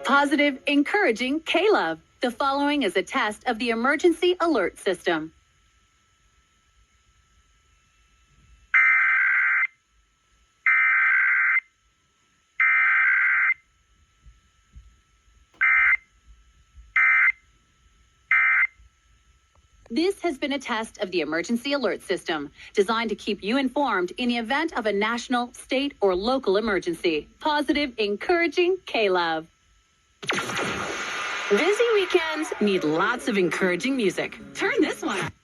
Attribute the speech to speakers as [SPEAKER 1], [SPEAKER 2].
[SPEAKER 1] Positive, encouraging KLOVE. The following is a test of the emergency alert system. This has been a test of the emergency alert system, designed to keep you informed in the event of a national, state, or local emergency. Positive, encouraging KLOVE. Busy weekends need lots of encouraging music. Turn this one on.